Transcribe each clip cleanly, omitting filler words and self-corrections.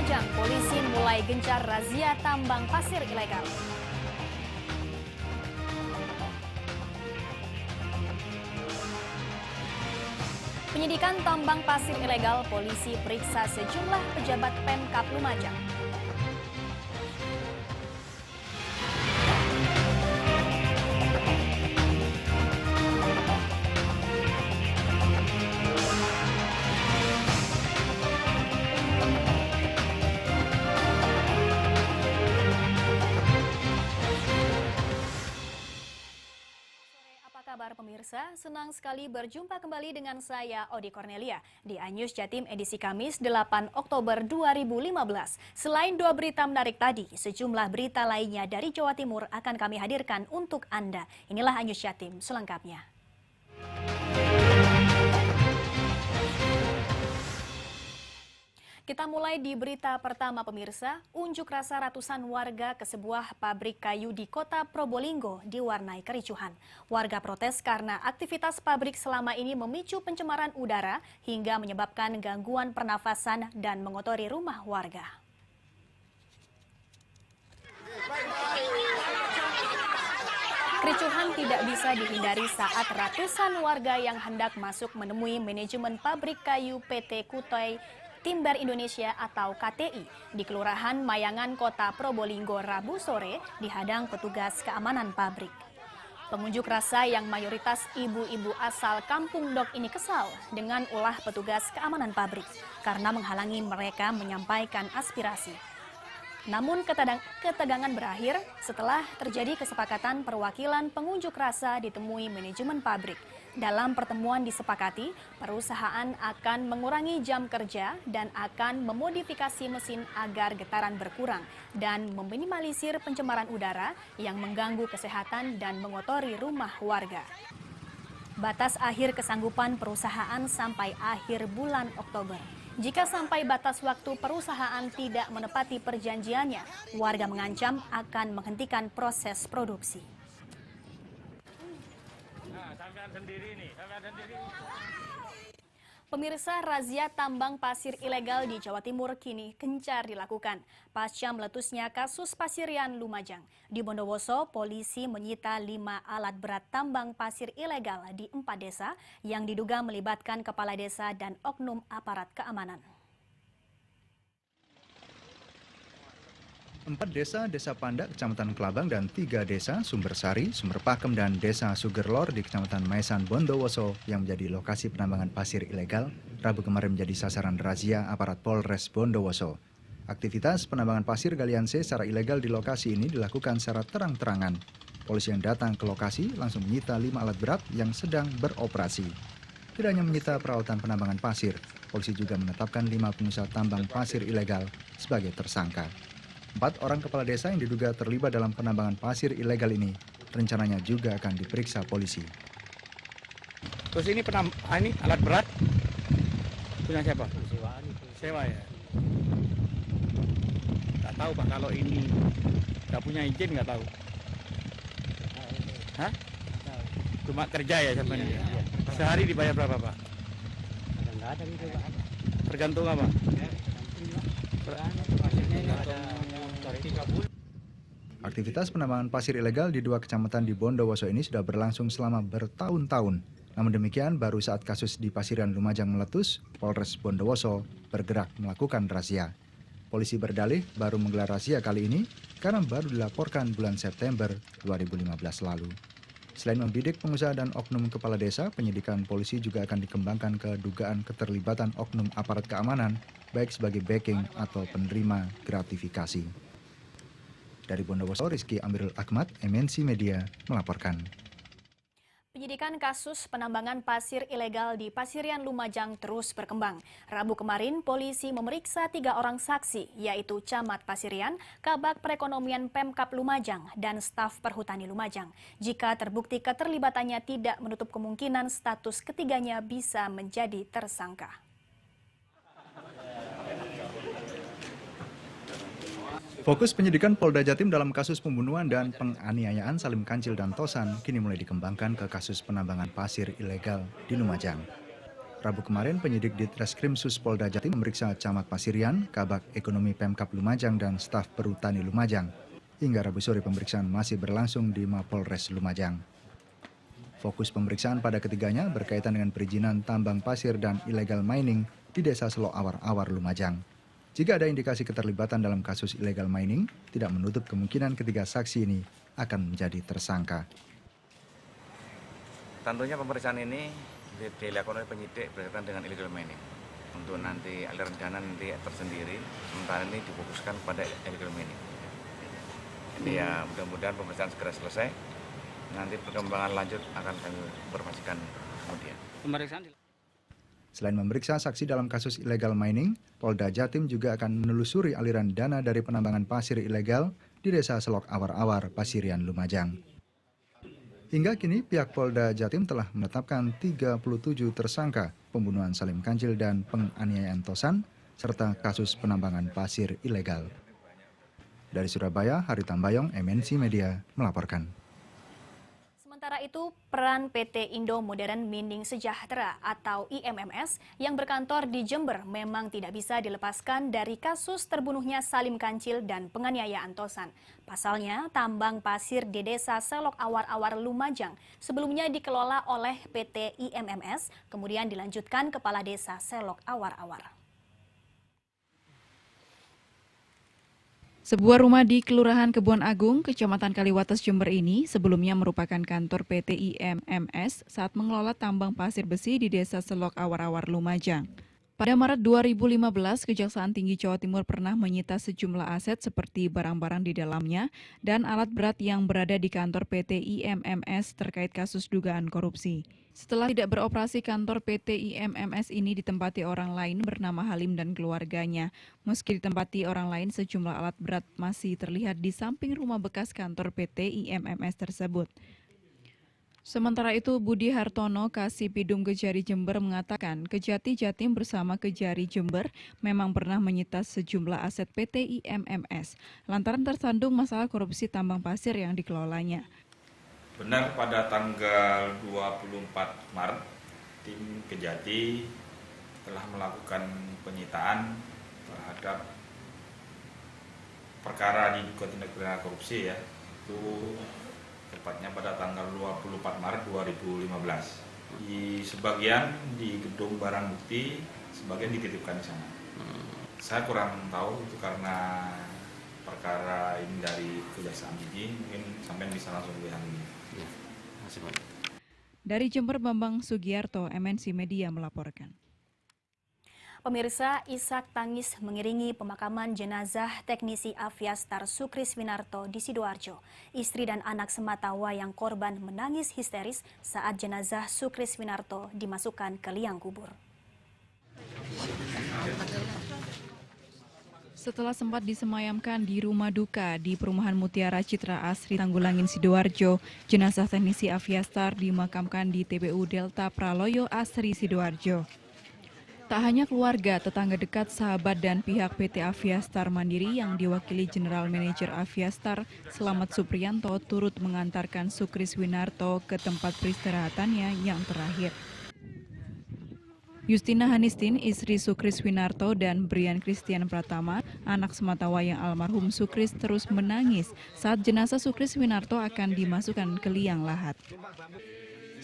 Lumajang, polisi mulai gencar razia tambang pasir ilegal. Penyidikan tambang pasir ilegal, polisi periksa sejumlah pejabat Pemkab Lumajang. Kabar pemirsa, senang sekali berjumpa kembali dengan saya Odi Cornelia di iNews Jatim edisi Kamis 8 Oktober 2015. Selain dua berita menarik tadi, sejumlah berita lainnya dari Jawa Timur akan kami hadirkan untuk Anda. Inilah iNews Jatim selengkapnya. Kita mulai di berita pertama pemirsa, unjuk rasa ratusan warga ke sebuah pabrik kayu di kota Probolinggo diwarnai kericuhan. Warga protes karena aktivitas pabrik selama ini memicu pencemaran udara hingga menyebabkan gangguan pernafasan dan mengotori rumah warga. Kericuhan tidak bisa dihindari saat ratusan warga yang hendak masuk menemui manajemen pabrik kayu PT Kutai Timber Indonesia atau KTI di Kelurahan Mayangan, Kota Probolinggo Rabu sore dihadang petugas keamanan pabrik. Pengunjuk rasa yang mayoritas ibu-ibu asal Kampung Dok ini kesal dengan ulah petugas keamanan pabrik karena menghalangi mereka menyampaikan aspirasi. Namun ketegangan berakhir setelah terjadi kesepakatan perwakilan pengunjuk rasa ditemui manajemen pabrik. Dalam pertemuan disepakati, perusahaan akan mengurangi jam kerja dan akan memodifikasi mesin agar getaran berkurang dan meminimalisir pencemaran udara yang mengganggu kesehatan dan mengotori rumah warga. Batas akhir kesanggupan perusahaan sampai akhir bulan Oktober. Jika sampai batas waktu perusahaan tidak menepati perjanjiannya, warga mengancam akan menghentikan proses produksi. Pemirsa, razia tambang pasir ilegal di Jawa Timur kini gencar dilakukan pasca meletusnya kasus pasirian Lumajang. Di Bondowoso, polisi menyita 5 alat berat tambang pasir ilegal di 4 desa yang diduga melibatkan kepala desa dan oknum aparat keamanan. 4 desa, Desa Pandak, Kecamatan Kelabang, dan 3 desa, Sumbersari, Sumberpakem, dan Desa Sugerlor di Kecamatan Maesan, Bondowoso yang menjadi lokasi penambangan pasir ilegal, Rabu kemarin menjadi sasaran razia aparat Polres Bondowoso. Aktivitas penambangan pasir galian C secara ilegal di lokasi ini dilakukan secara terang-terangan. Polisi yang datang ke lokasi langsung menyita 5 alat berat yang sedang beroperasi. Tidak hanya menyita peralatan penambangan pasir, polisi juga menetapkan 5 pengusaha tambang pasir ilegal sebagai tersangka. 4 orang kepala desa yang diduga terlibat dalam penambangan pasir ilegal ini rencananya juga akan diperiksa polisi. Terus ini ini alat berat punya siapa? Sewa ya. Nggak tahu Pak, kalau ini nggak punya izin nggak tahu. Hah? Cuma kerja ya sampai ini. Iya. Sehari dibayar berapa Pak? Nggak ada gitu Pak. Tergantung apa? Aktivitas penambangan pasir ilegal di 2 kecamatan di Bondowoso ini sudah berlangsung selama bertahun-tahun. Namun demikian, baru saat kasus di Pasirian Lumajang meletus, Polres Bondowoso bergerak melakukan razia. Polisi berdalih baru menggelar razia kali ini karena baru dilaporkan bulan September 2015 lalu. Selain membidik pengusaha dan oknum kepala desa, penyidikan polisi juga akan dikembangkan ke dugaan keterlibatan oknum aparat keamanan, baik sebagai backing atau penerima gratifikasi. Dari Bondowoso, Rizky Amirul Ahmad, MNC Media, melaporkan. Penyidikan kasus penambangan pasir ilegal di Pasirian Lumajang terus berkembang. Rabu kemarin, polisi memeriksa 3 orang saksi, yaitu Camat Pasirian, Kabag Perekonomian Pemkab Lumajang, dan staf Perhutani Lumajang. Jika terbukti keterlibatannya tidak menutup kemungkinan status ketiganya bisa menjadi tersangka. Fokus penyidikan Polda Jatim dalam kasus pembunuhan dan penganiayaan Salim Kancil dan Tosan kini mulai dikembangkan ke kasus penambangan pasir ilegal di Lumajang. Rabu kemarin, penyidik di Treskrimsus Polda Jatim memeriksa Camat Pasirian, Kabag Ekonomi Pemkab Lumajang, dan staf Perhutani Lumajang. Hingga Rabu sore pemeriksaan masih berlangsung di Mapolres Lumajang. Fokus pemeriksaan pada ketiganya berkaitan dengan perizinan tambang pasir dan illegal mining di Desa Selok Awar-Awar Lumajang. Jika ada indikasi keterlibatan dalam kasus illegal mining, tidak menutup kemungkinan ketiga saksi ini akan menjadi tersangka. Tentunya pemeriksaan ini dilakukan oleh penyidik berkaitan dengan illegal mining. Untuk nanti aliran dana nanti tersendiri, sementara ini difokuskan pada illegal mining. Ini ya mudah-mudahan pemeriksaan segera selesai. Nanti perkembangan lanjut akan kami informasikan kemudian. Selain memeriksa saksi dalam kasus illegal mining, Polda Jatim juga akan menelusuri aliran dana dari penambangan pasir ilegal di Desa Selok Awar-Awar, Pasirian, Lumajang. Hingga kini pihak Polda Jatim telah menetapkan 37 tersangka pembunuhan Salim Kancil dan penganiayaan Tosan, serta kasus penambangan pasir ilegal. Dari Surabaya, Hari Tambayong, MNC Media melaporkan. Sementara itu, peran PT Indo Modern Mining Sejahtera atau IMMS yang berkantor di Jember memang tidak bisa dilepaskan dari kasus terbunuhnya Salim Kancil dan penganiayaan Tosan. Pasalnya, tambang pasir di Desa Selok Awar-Awar Lumajang sebelumnya dikelola oleh PT IMMS, kemudian dilanjutkan Kepala Desa Selok Awar-Awar. Sebuah rumah di Kelurahan Kebon Agung, Kecamatan Kaliwates, Jember ini sebelumnya merupakan kantor PT IMMS saat mengelola tambang pasir besi di Desa Selok Awar-Awar Lumajang. Pada Maret 2015, Kejaksaan Tinggi Jawa Timur pernah menyita sejumlah aset seperti barang-barang di dalamnya dan alat berat yang berada di kantor PT IMMS terkait kasus dugaan korupsi. Setelah tidak beroperasi, kantor PT IMMS ini ditempati orang lain bernama Halim dan keluarganya. Meski ditempati orang lain, sejumlah alat berat masih terlihat di samping rumah bekas kantor PT IMMS tersebut. Sementara itu, Budi Hartono, Kasipidum Kejari Jember mengatakan Kejati Jatim bersama Kejari Jember memang pernah menyita sejumlah aset PT IMMS lantaran tersandung masalah korupsi tambang pasir yang dikelolanya. Benar, pada tanggal 24 Maret, tim Kejati telah melakukan penyitaan terhadap perkara di tindak pidana korupsi ya. Itu tepatnya pada tanggal 24 Maret 2015. Di sebagian di gedung barang bukti, sebagian dititipkan di sana. Saya kurang tahu itu karena perkara ini dari Kejaksaan Tinggi, mungkin sampai bisa langsung lihat ini. Dari Jember, Bambang Sugiarto, MNC Media melaporkan. Pemirsa, isak tangis mengiringi pemakaman jenazah teknisi Aviastar Sukris Winarto di Sidoarjo. Istri dan anak sematawayang korban menangis histeris saat jenazah Sukris Winarto dimasukkan ke liang kubur. Setelah sempat disemayamkan di rumah duka di Perumahan Mutiara Citra Asri Tanggulangin Sidoarjo, jenazah teknisi Aviastar dimakamkan di TPU Delta Praloyo Asri Sidoarjo. Tak hanya keluarga, tetangga dekat, sahabat, dan pihak PT Aviastar Mandiri yang diwakili General Manager Aviastar Slamet Supriyanto turut mengantarkan Sukris Winarto ke tempat peristirahatannya yang terakhir. Justina Hanistin, istri Sukris Winarto, dan Brian Christian Pratama, anak sematawayang almarhum Sukris, terus menangis saat jenazah Sukris Winarto akan dimasukkan ke liang lahat.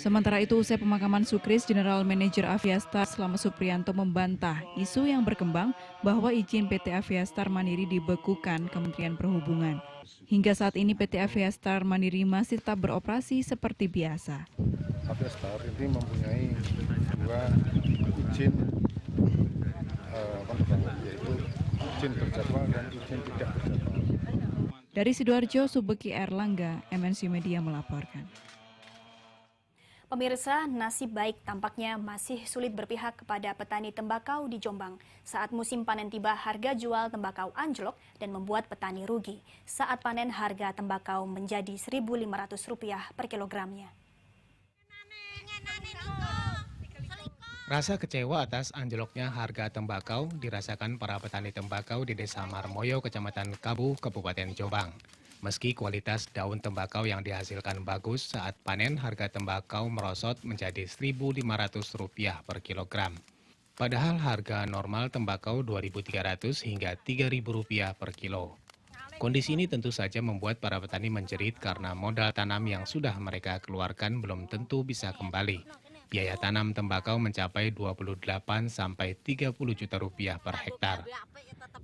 Sementara itu, usai pemakaman Sukris, General Manager Aviastar Slamet Supriyanto membantah isu yang berkembang bahwa izin PT Aviastar Mandiri dibekukan Kementerian Perhubungan. Hingga saat ini PT Aviastar Mandiri masih tetap beroperasi seperti biasa. Aviastar ini mempunyai dua izin yaitu izin berjadwal dan izin tidak berjadwal. Dari Sidoarjo, Subeki Erlangga, MNC Media melaporkan. Pemirsa, nasib baik tampaknya masih sulit berpihak kepada petani tembakau di Jombang. Saat musim panen tiba, harga jual tembakau anjlok dan membuat petani rugi. Saat panen, harga tembakau menjadi Rp1.500 per kilogramnya. Rasa kecewa atas anjloknya harga tembakau dirasakan para petani tembakau di Desa Marmoyo, Kecamatan Kabu, Kabupaten Jombang. Meski kualitas daun tembakau yang dihasilkan bagus, saat panen harga tembakau merosot menjadi Rp1.500 per kilogram. Padahal harga normal tembakau Rp2.300 hingga Rp3.000 per kilo. Kondisi ini tentu saja membuat para petani menjerit karena modal tanam yang sudah mereka keluarkan belum tentu bisa kembali. Biaya tanam tembakau mencapai 28 sampai 30 juta rupiah per hektar.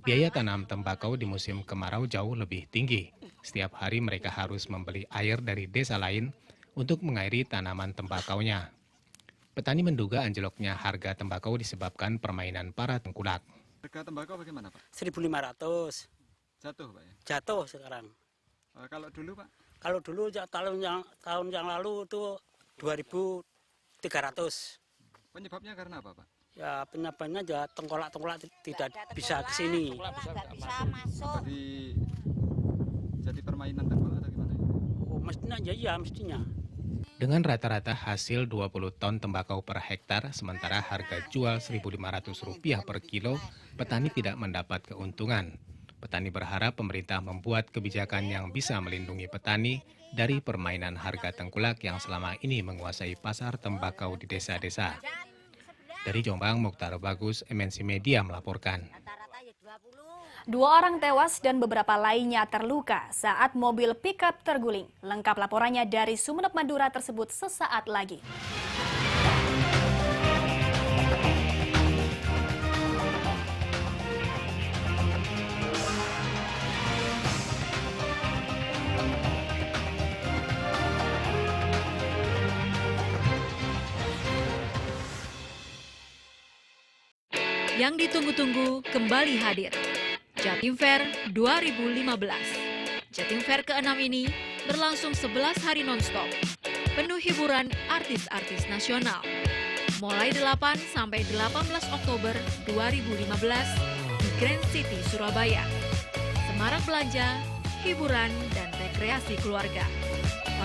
Biaya tanam tembakau di musim kemarau jauh lebih tinggi. Setiap hari mereka harus membeli air dari desa lain untuk mengairi tanaman tembakaunya. Petani menduga anjloknya harga tembakau disebabkan permainan para tengkulak. Harga tembakau bagaimana, Pak? 1.500. Jatuh, Pak ya? Jatuh sekarang. Kalau dulu, Pak? Kalau dulu tahun yang lalu itu 2.300. Penyebabnya karena apa, Pak? Ya penyebabnya ya tengkolak-tengkolak tidak bisa ke sini. Jadi permainan tengkolak atau gimana? Oh, mestinya ya mestinya. Dengan rata-rata hasil 20 ton tembakau per hektar, sementara harga jual Rp1.500 per kilo, petani tidak mendapat keuntungan. Petani berharap pemerintah membuat kebijakan yang bisa melindungi petani dari permainan harga tengkulak yang selama ini menguasai pasar tembakau di desa-desa. Dari Jombang, Mukhtar Bagus, MNC Media melaporkan. 2 orang tewas dan beberapa lainnya terluka saat mobil pickup terguling. Lengkap laporannya dari Sumeneb, Madura tersebut sesaat lagi. Yang ditunggu-tunggu kembali hadir. Jatim Fair 2015. Jatim Fair ke-6 ini berlangsung 11 hari non-stop. Penuh hiburan artis-artis nasional. Mulai 8 sampai 18 Oktober 2015 di Grand City, Surabaya. Semarak belanja, hiburan, dan rekreasi keluarga.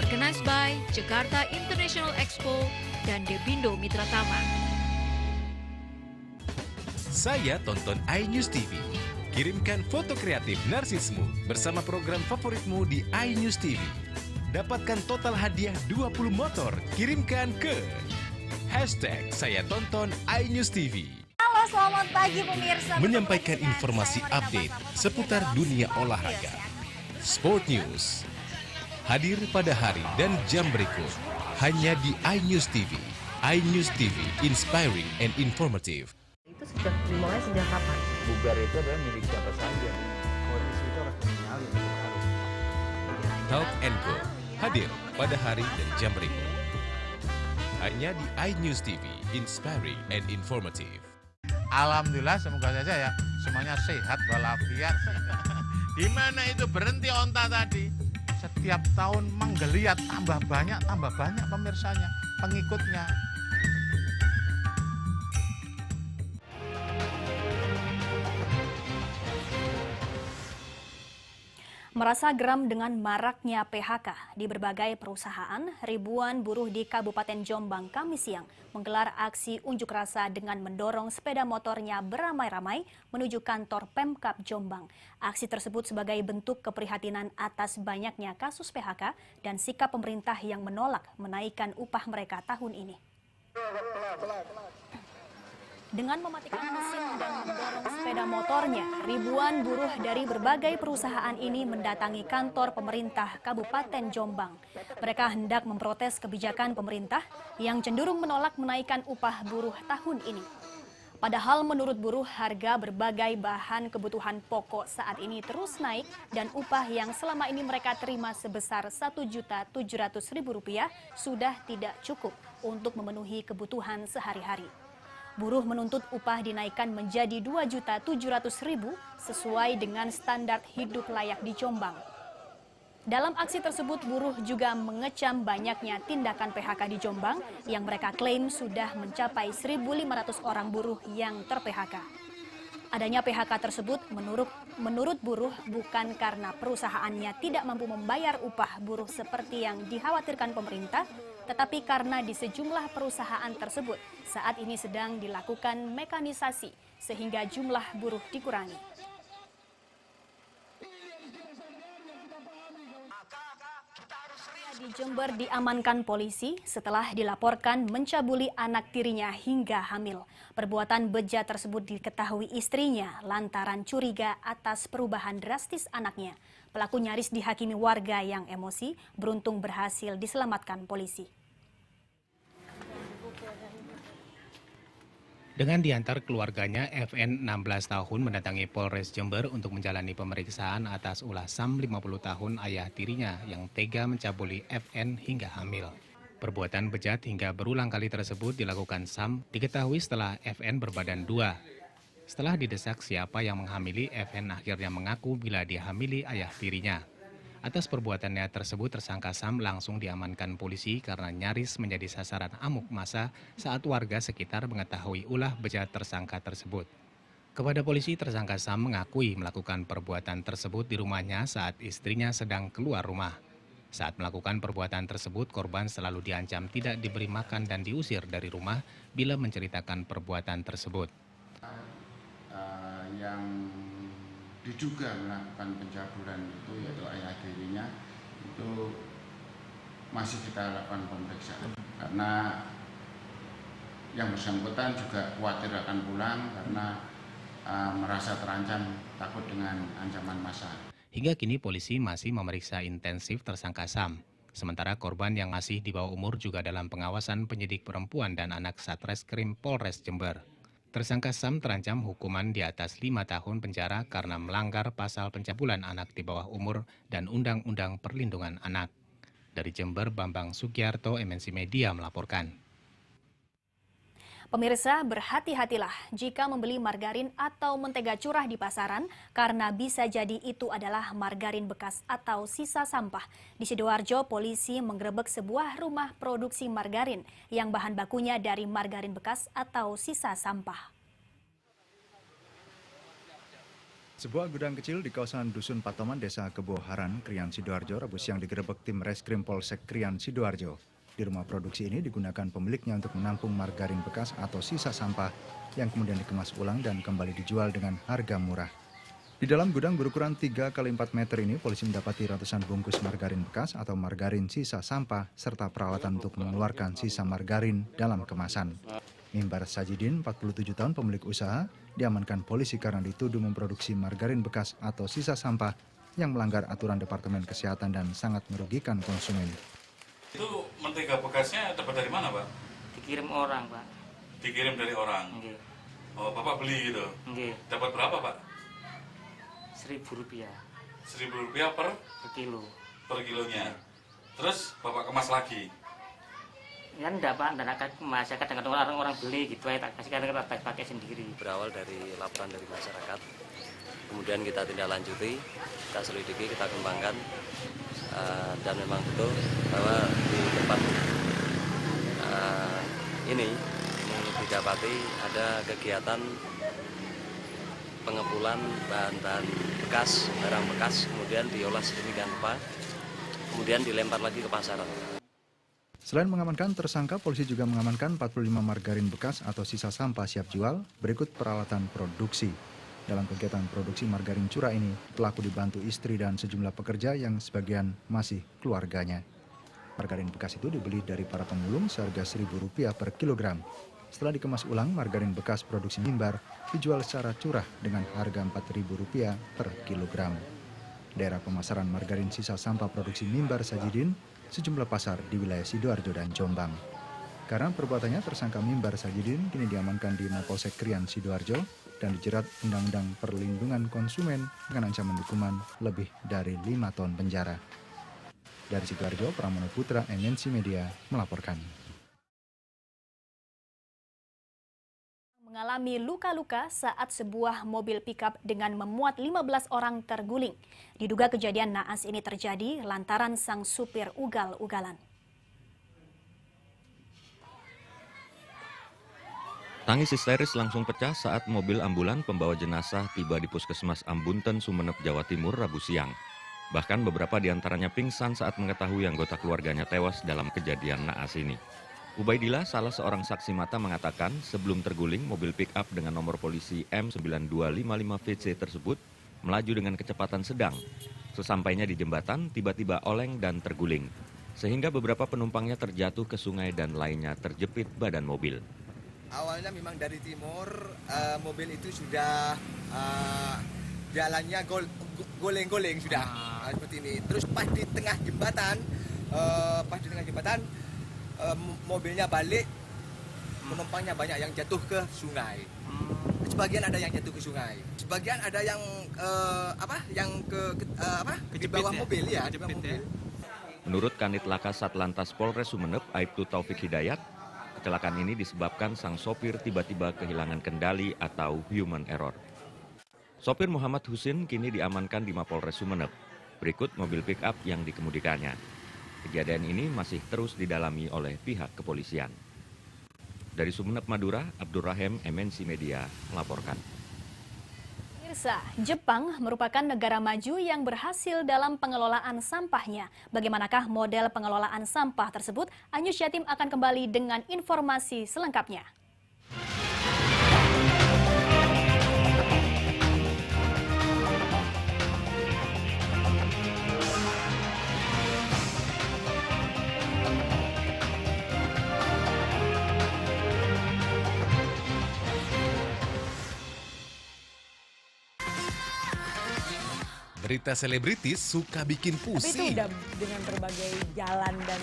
Organized by Jakarta International Expo dan Depindo Mitra Tama. Saya tonton iNews TV. Kirimkan foto kreatif narsismu bersama program favoritmu di iNews TV. Dapatkan total hadiah 20 motor. Kirimkan ke #SayaTonton iNews TV. Halo, selamat pagi pemirsa. Menyampaikan informasi update seputar dunia olahraga. Sport News. Hadir pada hari dan jam berikut. Hanya di iNews TV. iNews TV, inspiring and informative. Itu sudah dimulai sejak kapan? Bugar itu adalah milik siapa saja. Polisi itu harus menyalin. Talk and Go hadir pada hari dan jam berikut. Hanya di iNews TV, inspiring and informative. Alhamdulillah, semoga saja ya semuanya sehat walafiat. Di mana itu berhenti onta tadi? Setiap tahun menggeliat tambah banyak pemirsanya, pengikutnya. Merasa geram dengan maraknya PHK di berbagai perusahaan, ribuan buruh di Kabupaten Jombang Kamis siang menggelar aksi unjuk rasa dengan mendorong sepeda motornya beramai-ramai menuju kantor Pemkab Jombang. Aksi tersebut sebagai bentuk keprihatinan atas banyaknya kasus PHK dan sikap pemerintah yang menolak menaikkan upah mereka tahun ini. Dengan mematikan mesin dan mendorong sepeda motornya, ribuan buruh dari berbagai perusahaan ini mendatangi kantor pemerintah Kabupaten Jombang. Mereka hendak memprotes kebijakan pemerintah yang cenderung menolak menaikkan upah buruh tahun ini. Padahal menurut buruh, harga berbagai bahan kebutuhan pokok saat ini terus naik dan upah yang selama ini mereka terima sebesar Rp1.700.000 sudah tidak cukup untuk memenuhi kebutuhan sehari-hari. Buruh menuntut upah dinaikkan menjadi Rp2.700.000 sesuai dengan standar hidup layak di Jombang. Dalam aksi tersebut, buruh juga mengecam banyaknya tindakan PHK di Jombang yang mereka klaim sudah mencapai 1.500 orang buruh yang ter-PHK. Adanya PHK tersebut menurut buruh bukan karena perusahaannya tidak mampu membayar upah buruh seperti yang dikhawatirkan pemerintah, tetapi karena di sejumlah perusahaan tersebut saat ini sedang dilakukan mekanisasi sehingga jumlah buruh dikurangi. Di Jember diamankan polisi setelah dilaporkan mencabuli anak tirinya hingga hamil. Perbuatan bejat tersebut diketahui istrinya lantaran curiga atas perubahan drastis anaknya. Pelaku nyaris dihakimi warga yang emosi, beruntung berhasil diselamatkan polisi. Dengan diantar keluarganya, FN 16 tahun mendatangi Polres Jember untuk menjalani pemeriksaan atas ulah Sam 50 tahun ayah tirinya yang tega mencabuli FN hingga hamil. Perbuatan bejat hingga berulang kali tersebut dilakukan Sam diketahui setelah FN berbadan 2. Setelah didesak siapa yang menghamili, FN akhirnya mengaku bila dihamili ayah tirinya. Atas perbuatannya tersebut, tersangka Sam langsung diamankan polisi karena nyaris menjadi sasaran amuk massa saat warga sekitar mengetahui ulah bejat tersangka tersebut. Kepada polisi, tersangka Sam mengakui melakukan perbuatan tersebut di rumahnya saat istrinya sedang keluar rumah. Saat melakukan perbuatan tersebut, korban selalu diancam tidak diberi makan dan diusir dari rumah bila menceritakan perbuatan tersebut. Yang diduga melakukan pencabulan itu yaitu ayah tirinya itu masih kita lakukan pemeriksaan karena yang bersangkutan juga khawatir akan pulang karena merasa terancam, takut dengan ancaman massa. Hingga kini polisi masih memeriksa intensif tersangka Sam. Sementara korban yang masih di bawah umur juga dalam pengawasan penyidik perempuan dan anak Satreskrim Polres Jember. Tersangka Sam terancam hukuman di atas 5 tahun penjara karena melanggar pasal pencabulan anak di bawah umur dan Undang-Undang Perlindungan Anak. Dari Jember, Bambang Sugiarto, MNC Media melaporkan. Pemirsa, berhati-hatilah jika membeli margarin atau mentega curah di pasaran karena bisa jadi itu adalah margarin bekas atau sisa sampah. Di Sidoarjo, polisi menggerebek sebuah rumah produksi margarin yang bahan bakunya dari margarin bekas atau sisa sampah. Sebuah gudang kecil di kawasan Dusun Patoman, Desa Keboharan, Krian, Sidoarjo, Rabu siang digerebek tim Reskrim Polsek Krian, Sidoarjo. Di rumah produksi ini digunakan pemiliknya untuk menampung margarin bekas atau sisa sampah yang kemudian dikemas ulang dan kembali dijual dengan harga murah. Di dalam gudang berukuran 3 x 4 meter ini, polisi mendapati ratusan bungkus margarin bekas atau margarin sisa sampah serta peralatan untuk mengeluarkan sisa margarin dalam kemasan. Mimbar Sajidin, 47 tahun pemilik usaha, diamankan polisi karena dituduh memproduksi margarin bekas atau sisa sampah yang melanggar aturan Departemen Kesehatan dan sangat merugikan konsumen. Itu mentega bekasnya dapat dari mana, Pak? Dikirim orang, Pak. Dikirim dari orang? Nggih. Oh, Bapak beli gitu? Nggih. Dapat berapa, Pak? Rp1.000. Rp1.000 per kilo. Per kilonya. Terus Bapak kemas lagi? Ya enggak, Pak, enggak akan kemas. Ya kadang-kadang orang beli gitu aja, tak kasih kadang pakai sendiri. Berawal dari laporan dari masyarakat. Kemudian kita tindak lanjuti, kita selidiki, kita kembangkan. Dan memang betul bahwa di tempat ini didapati ada kegiatan pengepulan bahan-bahan bekas, barang bekas, kemudian diolah sedemikian rupa, kemudian dilempar lagi ke pasaran. Selain mengamankan tersangka, polisi juga mengamankan 45 margarin bekas atau sisa sampah siap jual, berikut peralatan produksi. Dalam kegiatan produksi margarin curah ini, pelaku dibantu istri dan sejumlah pekerja yang sebagian masih keluarganya. Margarin bekas itu dibeli dari para pemulung seharga Rp1.000 per kilogram. Setelah dikemas ulang, margarin bekas produksi Mimbar dijual secara curah dengan harga Rp4.000 per kilogram. Daerah pemasaran margarin sisa sampah produksi Mimbar Sajidin, sejumlah pasar di wilayah Sidoarjo dan Jombang. Karena perbuatannya, tersangka Mimbar Sajidin kini diamankan di Mapolsek Krian, Sidoarjo, dan dijerat Undang-Undang Perlindungan Konsumen dengan ancaman hukuman lebih dari 5 tahun penjara. Dari Sidoarjo, Pramono Putra, MNC Media melaporkan. Mengalami luka-luka saat sebuah mobil pickup dengan memuat 15 orang terguling. Diduga kejadian naas ini terjadi lantaran sang supir ugal-ugalan. Tangis histeris langsung pecah saat mobil ambulan pembawa jenazah tiba di Puskesmas Ambunten, Sumeneb, Jawa Timur, Rabu siang. Bahkan beberapa di antaranya pingsan saat mengetahui anggota keluarganya tewas dalam kejadian naas ini. Ubaidillah, salah seorang saksi mata, mengatakan sebelum terguling, mobil pick-up dengan nomor polisi M9255VC tersebut melaju dengan kecepatan sedang. Sesampainya di jembatan, tiba-tiba oleng dan terguling. sehingga beberapa penumpangnya terjatuh ke sungai dan lainnya terjepit badan mobil. Awalnya memang dari timur, mobil itu sudah jalannya goleng-goleng sudah seperti ini. Terus pas di tengah jembatan, mobilnya balik, penumpangnya banyak yang jatuh ke sungai. Sebagian ada yang jatuh ke sungai, sebagian ada yang di bawah mobil ya, di bawah mobil. Menurut Kanit Laka Satlantas Polres Sumeneb, Aibtu Taufik Hidayat, kecelakaan ini disebabkan sang sopir tiba-tiba kehilangan kendali atau human error. Sopir Muhammad Husin kini diamankan di Mapolres Sumeneb. Berikut mobil pick-up yang dikemudikannya. Kejadian ini masih terus didalami oleh pihak kepolisian. Dari Sumeneb, Madura, Abdur Rahim, MNC Media melaporkan. Pemirsa, Jepang merupakan negara maju yang berhasil dalam pengelolaan sampahnya. Bagaimanakah model pengelolaan sampah tersebut? Anyus Yatim akan kembali dengan informasi selengkapnya. Berita selebritis suka bikin Tapi itu pusing. udah dengan berbagai jalan dan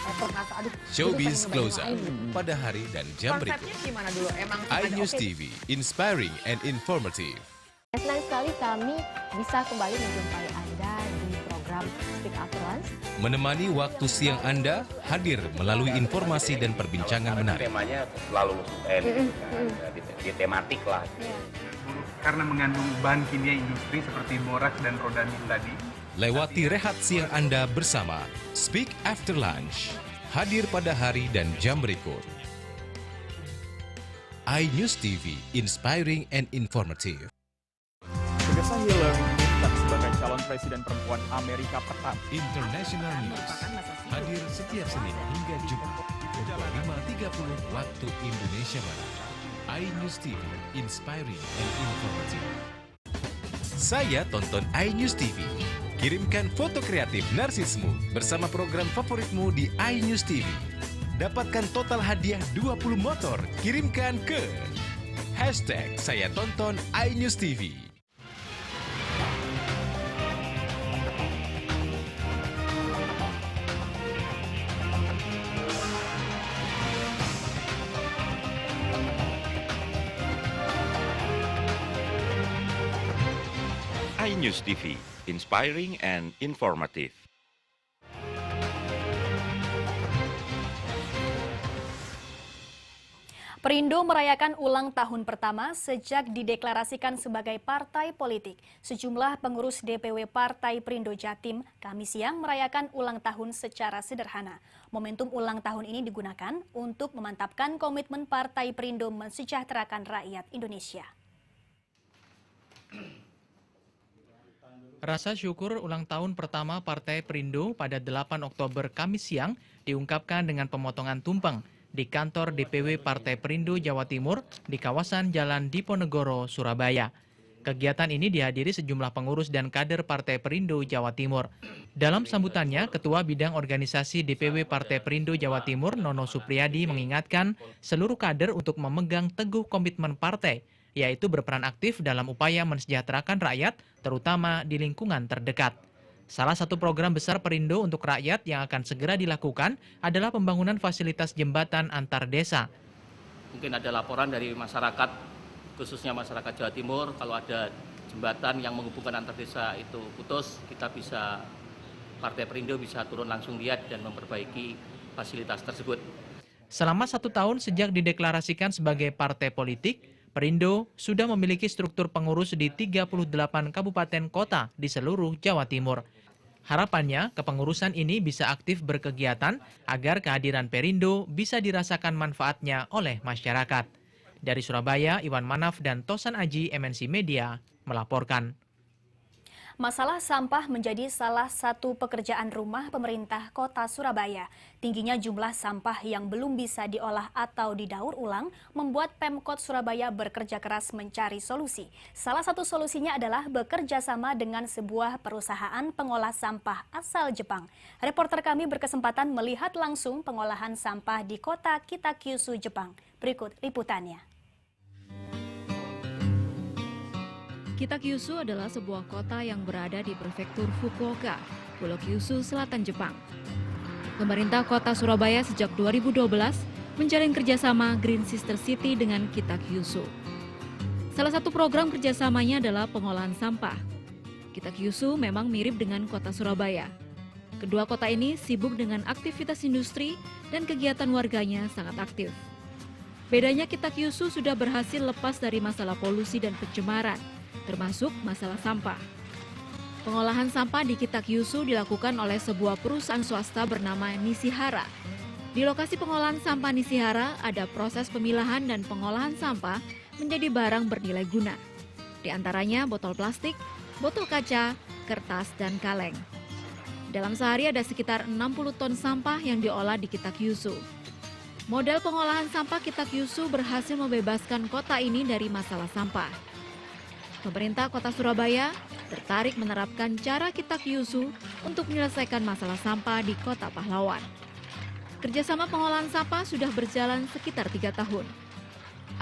perkasa. Aduh, Showbiz itu pengen Close Up ngebayangin. pada hari dan jam berikut. Konsepnya gimana dulu? Emang iNews oke. TV, inspiring and informative. Senang sekali kami bisa kembali menjumpai Anda di program Speak After Lunch. Menemani waktu siang Anda, hadir melalui informasi dan perbincangan menarik. Temanya selalu di tematik lah. Karena mengandung bahan kimia industri seperti borax dan rodamin tadi. Lewati rehat siang Anda bersama Speak After Lunch. Hadir pada hari dan jam berikut. iNews TV, inspiring and informative. Pemirsa, Hillary Clinton sebagai calon presiden perempuan Amerika pertama. International News hadir setiap Senin hingga Jumat pukul 5.30 waktu Indonesia Barat. iNews TV, inspiring and informative. Saya tonton iNews TV. Kirimkan foto kreatif narsismu bersama program favoritmu di iNews TV. Dapatkan total hadiah 20 motor. Kirimkan ke #SayaTonton iNews TV. iNews TV, inspiring and informative. Perindo merayakan ulang tahun pertama sejak dideklarasikan sebagai partai politik. Sejumlah pengurus DPW Partai Perindo Jatim Kamis siang merayakan ulang tahun secara sederhana. Momentum ulang tahun ini digunakan untuk memantapkan komitmen Partai Perindo mensejahterakan rakyat Indonesia. Rasa syukur ulang tahun pertama Partai Perindo pada 8 Oktober Kamis siang diungkapkan dengan pemotongan tumpeng di kantor DPW Partai Perindo Jawa Timur di kawasan Jalan Diponegoro, Surabaya. Kegiatan ini dihadiri sejumlah pengurus dan kader Partai Perindo Jawa Timur. Dalam sambutannya, Ketua Bidang Organisasi DPW Partai Perindo Jawa Timur, Nono Supriyadi, mengingatkan seluruh kader untuk memegang teguh komitmen partai, yaitu berperan aktif dalam upaya mensejahterakan rakyat, terutama di lingkungan terdekat. Salah satu program besar Perindo untuk rakyat yang akan segera dilakukan adalah pembangunan fasilitas jembatan antar desa. Mungkin ada laporan dari masyarakat, khususnya masyarakat Jawa Timur, kalau ada jembatan yang menghubungkan antar desa itu putus, Partai Perindo bisa turun langsung lihat dan memperbaiki fasilitas tersebut. Selama 1 tahun sejak dideklarasikan sebagai partai politik, Perindo sudah memiliki struktur pengurus di 38 kabupaten kota di seluruh Jawa Timur. Harapannya, kepengurusan ini bisa aktif berkegiatan agar kehadiran Perindo bisa dirasakan manfaatnya oleh masyarakat. Dari Surabaya, Iwan Manaf dan Tosan Aji, MNC Media, melaporkan. Masalah sampah menjadi salah satu pekerjaan rumah pemerintah Kota Surabaya. Tingginya jumlah sampah yang belum bisa diolah atau didaur ulang membuat Pemkot Surabaya bekerja keras mencari solusi. Salah satu solusinya adalah bekerja sama dengan sebuah perusahaan pengolah sampah asal Jepang. Reporter kami berkesempatan melihat langsung pengolahan sampah di kota Kitakyushu, Jepang. Berikut liputannya. Kitakyushu adalah sebuah kota yang berada di prefektur Fukuoka, Pulau Kyushu, selatan Jepang. Pemerintah kota Surabaya sejak 2012 menjalin kerjasama Green Sister City dengan Kitakyushu. Salah satu program kerjasamanya adalah pengolahan sampah. Kitakyushu memang mirip dengan kota Surabaya. Kedua kota ini sibuk dengan aktivitas industri dan kegiatan warganya sangat aktif. Bedanya Kitakyushu sudah berhasil lepas dari masalah polusi dan pencemaran, termasuk masalah sampah. Pengolahan sampah di Kitakyushu dilakukan oleh sebuah perusahaan swasta bernama Nishihara. Di lokasi pengolahan sampah Nishihara ada proses pemilahan dan pengolahan sampah menjadi barang bernilai guna. Di antaranya botol plastik, botol kaca, kertas, dan kaleng. Dalam sehari ada sekitar 60 ton sampah yang diolah di Kitakyushu. Model pengolahan sampah Kitakyushu berhasil membebaskan kota ini dari masalah sampah. Pemerintah Kota Surabaya tertarik menerapkan cara Kitakyushu untuk menyelesaikan masalah sampah di Kota Pahlawan. Kerjasama pengolahan sampah sudah berjalan sekitar 3 tahun.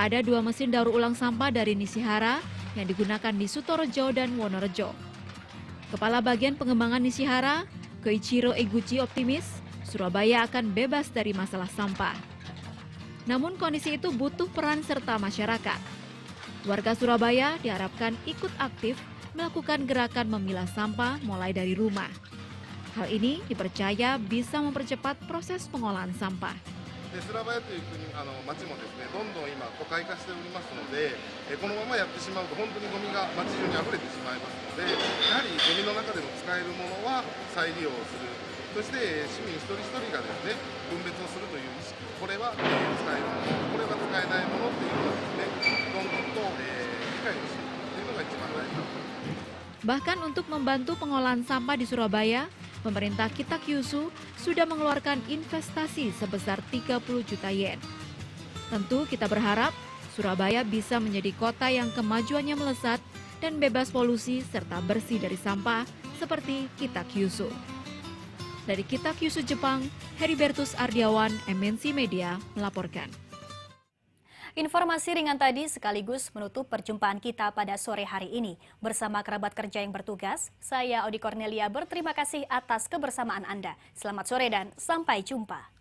Ada 2 mesin daur ulang sampah dari Nishihara yang digunakan di Sutorejo dan Wonorejo. Kepala Bagian Pengembangan Nishihara, Koichiro Eguchi optimis Surabaya akan bebas dari masalah sampah. Namun kondisi itu butuh peran serta masyarakat. Warga Surabaya diharapkan ikut aktif melakukan gerakan memilah sampah mulai dari rumah. Hal ini dipercaya bisa mempercepat proses pengolahan sampah. surabayaという国町もですね、どんどん今都会化しておりますので、このままやってしまうと本当にゴミが町中に溢れてしまいますので、やはりゴミの中でも使えるものは再利用する。そして市民一人一人がですね、分別をするという意識、これは使えるもの、これは使えないものっていうのをですね、どんどんと理解をしていくというのが一番大事だと思います。Bahkan untuk membantu pengolahan sampah di Surabaya, pemerintah Kitakyushu sudah mengeluarkan investasi sebesar 30 juta yen. Tentu kita berharap Surabaya bisa menjadi kota yang kemajuannya melesat dan bebas polusi serta bersih dari sampah seperti Kitakyushu. Dari Kitakyushu, Jepang, Heribertus Ardiawan, MNC Media melaporkan. Informasi ringan tadi sekaligus menutup perjumpaan kita pada sore hari ini. Bersama kerabat kerja yang bertugas, saya Odi Cornelia berterima kasih atas kebersamaan Anda. Selamat sore dan sampai jumpa.